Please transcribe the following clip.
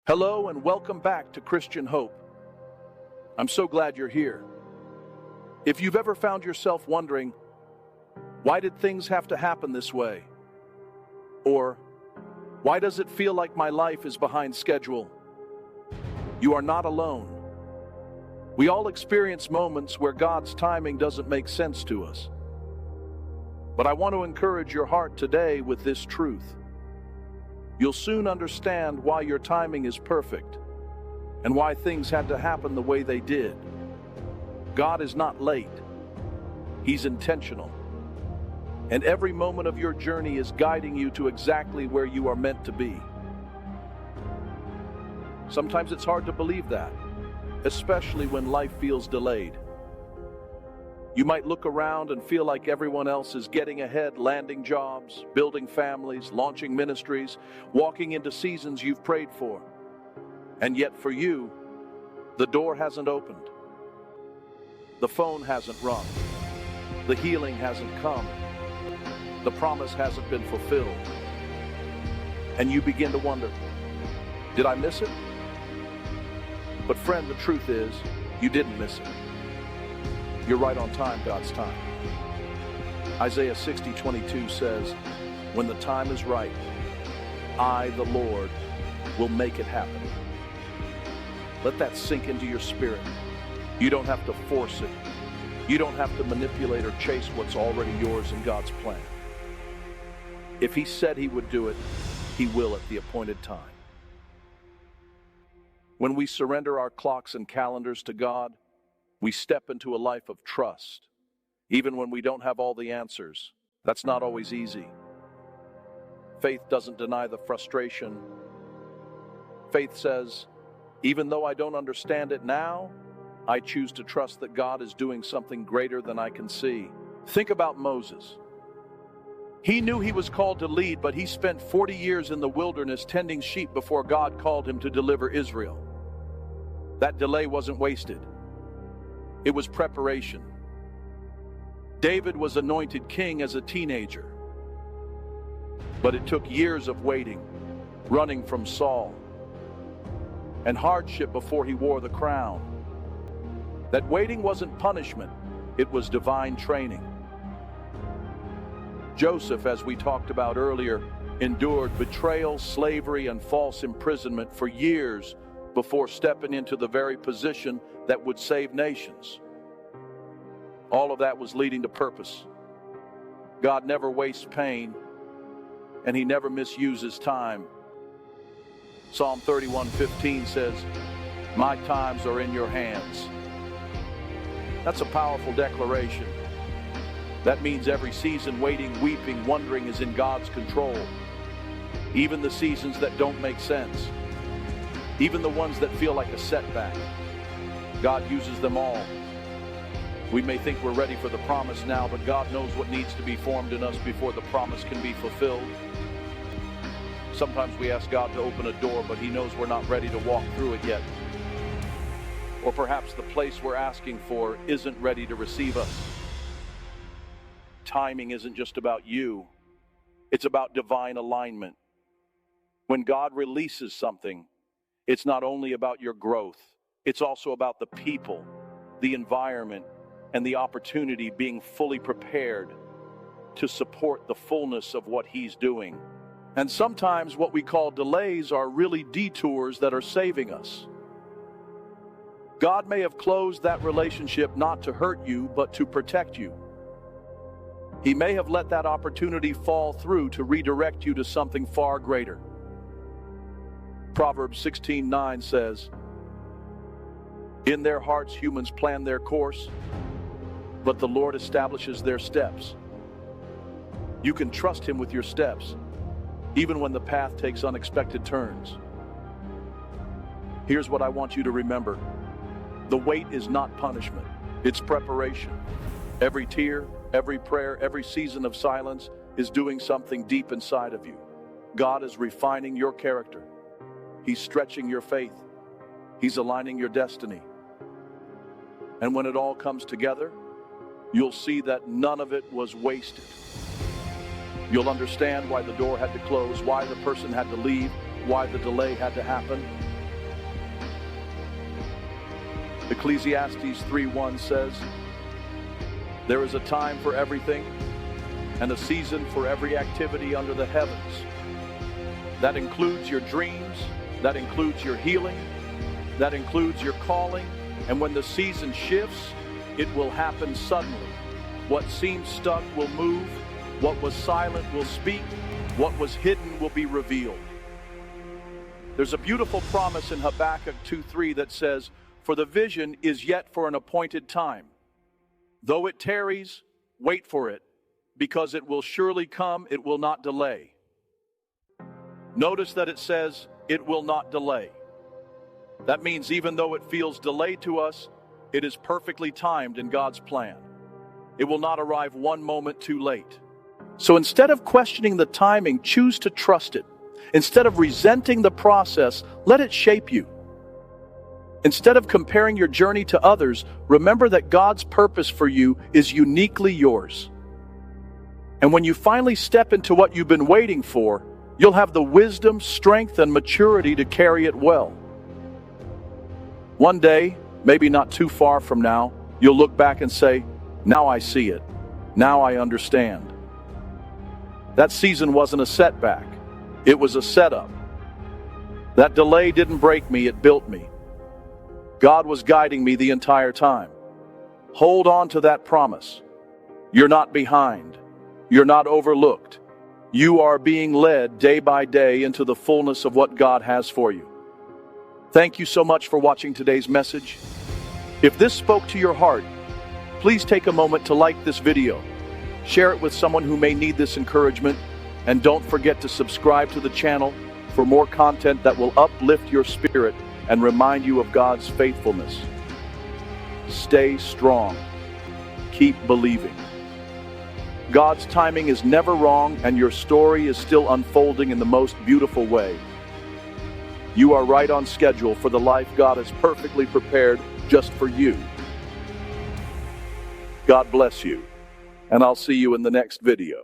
Hello and welcome back to Christian Hope. I'm so glad you're here. If you've ever found yourself wondering, why did things have to happen this way? Or, why does it feel like my life is behind schedule? You are not alone. We all experience moments where God's timing doesn't make sense to us. But I want to encourage your heart today with this truth. You'll soon understand why your timing is perfect and why things had to happen the way they did. God is not late. He's intentional. And every moment of your journey is guiding you to exactly where you are meant to be. Sometimes it's hard to believe that, especially when life feels delayed. You might look around and feel like everyone else is getting ahead, landing jobs, building families, launching ministries, walking into seasons you've prayed for. And yet for you, the door hasn't opened. The phone hasn't rung. The healing hasn't come. The promise hasn't been fulfilled. And you begin to wonder, did I miss it? But friend, the truth is, you didn't miss it. You're right on time, God's time. Isaiah 60:22 says, when the time is right, I, the Lord, will make it happen. Let that sink into your spirit. You don't have to force it. You don't have to manipulate or chase what's already yours in God's plan. If He said He would do it, He will at the appointed time. When we surrender our clocks and calendars to God, we step into a life of trust, even when we don't have all the answers. That's not always easy. Faith doesn't deny the frustration. Faith says, even though I don't understand it now, I choose to trust that God is doing something greater than I can see. Think about Moses. He knew he was called to lead, but he spent 40 years in the wilderness tending sheep before God called him to deliver Israel. That delay wasn't wasted. It was preparation. David was anointed king as a teenager, but it took years of waiting, running from Saul, and hardship before he wore the crown. That waiting wasn't punishment, it was divine training. Joseph, as we talked about earlier, endured betrayal, slavery, and false imprisonment for years before stepping into the very position that would save nations. All of that was leading to purpose. God never wastes pain, and He never misuses time. Psalm 31:15 says, my times are in your hands. That's a powerful declaration. That means every season, waiting, weeping, wondering is in God's control. Even the seasons that don't make sense. Even the ones that feel like a setback. God uses them all. We may think we're ready for the promise now, but God knows what needs to be formed in us before the promise can be fulfilled. Sometimes we ask God to open a door, but He knows we're not ready to walk through it yet. Or perhaps the place we're asking for isn't ready to receive us. Timing isn't just about you. It's about divine alignment. When God releases something, it's not only about your growth, it's also about the people, the environment, and the opportunity being fully prepared to support the fullness of what He's doing. And sometimes what we call delays are really detours that are saving us. God may have closed that relationship not to hurt you, but to protect you. He may have let that opportunity fall through to redirect you to something far greater. Proverbs 16:9 says, in their hearts humans plan their course, but the Lord establishes their steps. You can trust Him with your steps, even when the path takes unexpected turns. Here's what I want you to remember. The wait is not punishment, it's preparation. Every tear, every prayer, every season of silence is doing something deep inside of you. God is refining your character. He's stretching your faith. He's aligning your destiny. And when it all comes together, you'll see that none of it was wasted. You'll understand why the door had to close, why the person had to leave, why the delay had to happen, Ecclesiastes 3:1 says, "There is a time for everything, and a season for every activity under the heavens." That includes your dreams, that includes your healing, that includes your calling, and when the season shifts, it will happen suddenly. What seems stuck will move, what was silent will speak, what was hidden will be revealed. There's a beautiful promise in Habakkuk 2:3 that says, "For the vision is yet for an appointed time. Though it tarries, wait for it, because it will surely come, it will not delay." Notice that it says, "It will not delay." That means even though it feels delayed to us, it is perfectly timed in God's plan. It will not arrive one moment too late. So instead of questioning the timing, choose to trust it. Instead of resenting the process, let it shape you. Instead of comparing your journey to others, remember that God's purpose for you is uniquely yours. And when you finally step into what you've been waiting for, you'll have the wisdom, strength, and maturity to carry it well. One day, maybe not too far from now, you'll look back and say, "Now I see it. Now I understand." That season wasn't a setback. It was a setup. That delay didn't break me, it built me. God was guiding me the entire time. Hold on to that promise. You're not behind. You're not overlooked. You are being led day by day into the fullness of what God has for you. Thank you so much for watching today's message. If this spoke to your heart, please take a moment to like this video. Share it with someone who may need this encouragement, and don't forget to subscribe to the channel for more content that will uplift your spirit and remind you of God's faithfulness. Stay strong. Keep believing. God's timing is never wrong, and your story is still unfolding in the most beautiful way. You are right on schedule for the life God has perfectly prepared just for you. God bless you, and I'll see you in the next video.